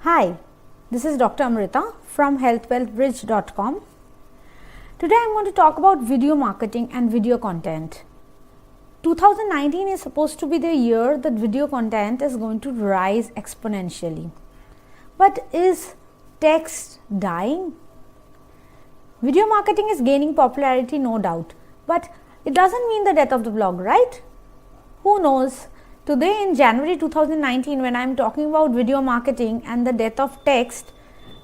Hi, this is Dr. Amrita from healthwealthbridge.com. Today I'm going to talk about video marketing and video content. 2019 is supposed to be the year that video content is going to rise exponentially. But is text dying? Video marketing is gaining popularity, no doubt, but it doesn't mean the death of the blog, right? Who knows? Today in January 2019, when I am talking about video marketing and the death of text,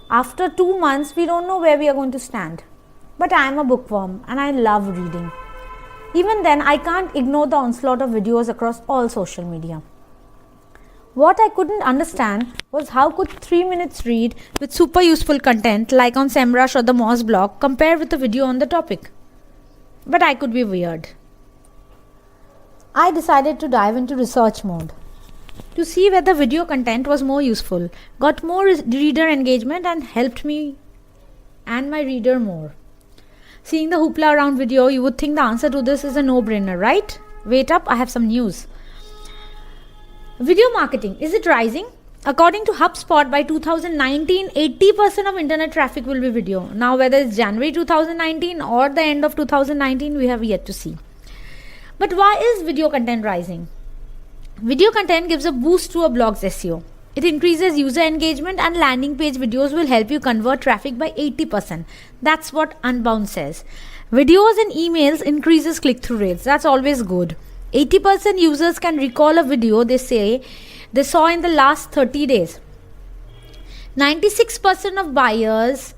after 2 months, we don't know where we are going to stand. But I am a bookworm and I love reading. Even then, I can't ignore the onslaught of videos across all social media. What I couldn't understand was how could 3 minutes read with super useful content like on SEMrush or the Moz blog compare with a video on the topic. But I could be weird. I decided to dive into research mode to see whether video content was more useful, got more reader engagement and helped me and my reader more. Seeing the hoopla around video, you would think the answer to this is a no-brainer, right? Wait up, I have some news. Video marketing, is it rising? According to HubSpot, by 2019, 80% of internet traffic will be video. Now, whether it's January 2019 or the end of 2019, we have yet to see. But why is video content rising? Video content gives a boost to a blog's SEO. It increases user engagement and landing page videos will help you convert traffic by 80%. That's what Unbound says. Videos and emails increases click-through rates. That's always good. 80% users can recall a video they say they saw in the last 30 days. 96% of buyers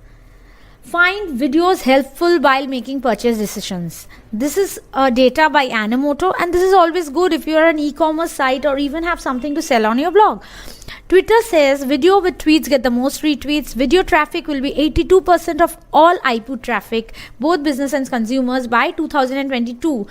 find videos helpful while making purchase decisions. This is data by Animoto, and this is always good if you are an e-commerce site or even have something to sell on your blog. Twitter says video with tweets get the most retweets. Video traffic will be 82% of all iPut traffic, both business and consumers, by 2022.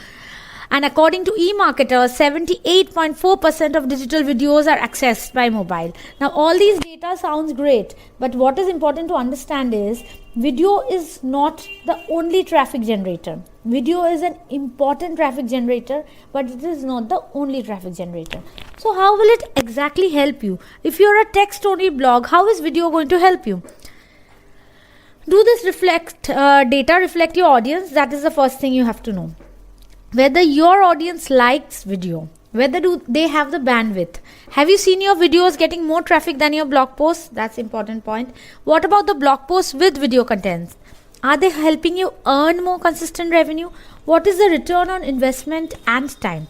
And according to eMarketer, 78.4% of digital videos are accessed by mobile. Now, all these data sounds great, but what is important to understand is video is not the only traffic generator. Video is an important traffic generator, but it is not the only traffic generator. So, how will it exactly help you? If you are a text-only blog, how is video going to help you? Do this data reflect your audience? That is the first thing you have to know. Whether your audience likes video, whether do they have the bandwidth. Have you seen your videos getting more traffic than your blog posts? That's important point. What about the blog posts with video contents? Are they helping you earn more consistent revenue? What is the return on investment and time?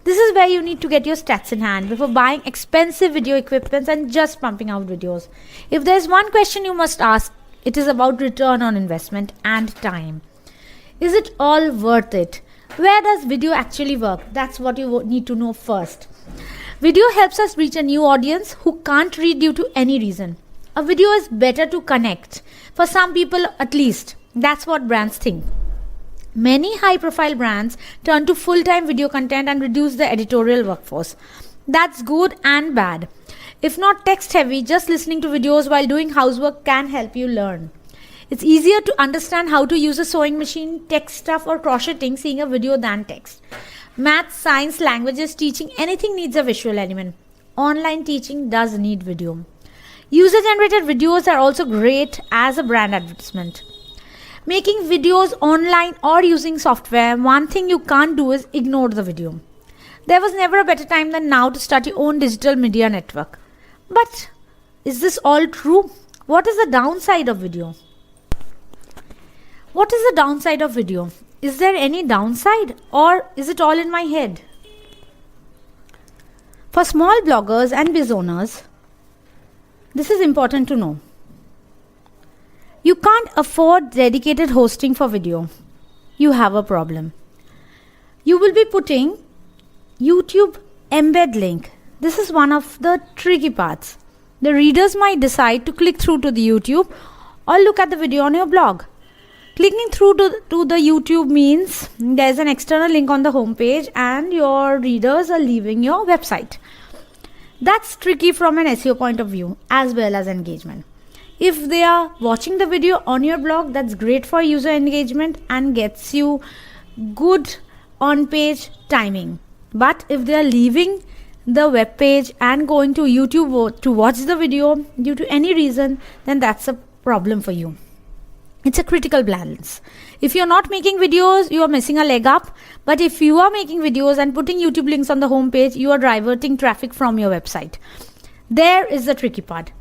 This is where you need to get your stats in hand before buying expensive video equipment and just pumping out videos. If there's one question you must ask, it is about return on investment and time. Is it all worth it? Where does video actually work? That's what you need to know first. Video helps us reach a new audience who can't read due to any reason. A video is better to connect. For some people at least. That's what brands think. Many high-profile brands turn to full-time video content and reduce the editorial workforce. That's good and bad. If not text-heavy, just listening to videos while doing housework can help you learn. It's easier to understand how to use a sewing machine, tech stuff or crocheting seeing a video than text. Math, science, languages, teaching, anything needs a visual element. Online teaching does need video. User-generated videos are also great as a brand advertisement. Making videos online or using software, one thing you can't do is ignore the video. There was never a better time than now to start your own digital media network. But is this all true? What is the downside of video? What is the downside of video? Is there any downside or is it all in my head? For small bloggers and biz owners, this is important to know. You can't afford dedicated hosting for video. You have a problem. You will be putting YouTube embed link. This is one of the tricky parts. The readers might decide to click through to the YouTube or look at the video on your blog. Clicking through to the YouTube means there's an external link on the home page and your readers are leaving your website. That's tricky from an SEO point of view as well as engagement. If they are watching the video on your blog, that's great for user engagement and gets you good on-page timing. But if they are leaving the web page and going to YouTube to watch the video due to any reason, then that's a problem for you. It's a critical balance. If you're not making videos, you are missing a leg up. But if you are making videos and putting YouTube links on the home page, you are diverting traffic from your website. There is the tricky part.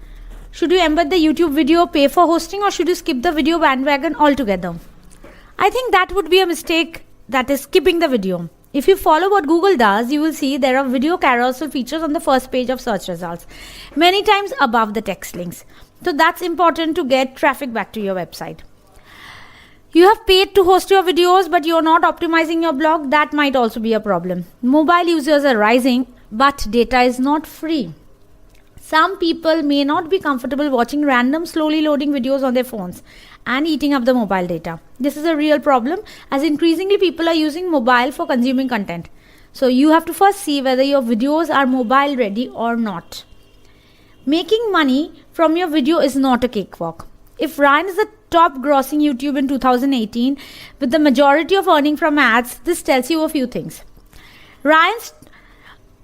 Should you embed the YouTube video, pay for hosting, or should you skip the video bandwagon altogether? I think that would be a mistake, that is skipping the video. If you follow what Google does, you will see there are video carousel features on the first page of search results, many times above the text links. So that's important to get traffic back to your website. You have paid to host your videos, but you're not optimizing your blog. That might also be a problem. Mobile users are rising, but data is not free. Some people may not be comfortable watching random slowly loading videos on their phones and eating up the mobile data. This is a real problem, as increasingly people are using mobile for consuming content. So you have to first see whether your videos are mobile ready or not. Making money from your video is not a cakewalk. If Ryan is the top grossing YouTube in 2018 with the majority of earning from ads, this tells you a few things. Ryan's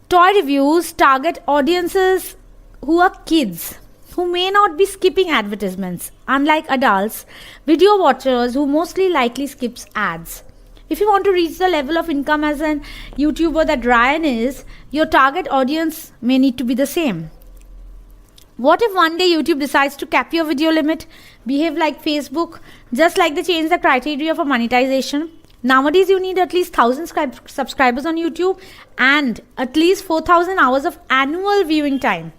toy reviews target audiences who are kids, who may not be skipping advertisements, unlike adults, video watchers who mostly likely skips ads. If you want to reach the level of income as an YouTuber that Ryan is, your target audience may need to be the same. What if one day YouTube decides to cap your video limit, behave like Facebook, just like they change the criteria for monetization? Nowadays, you need at least 1,000 subscribers on YouTube and at least 4,000 hours of annual viewing time.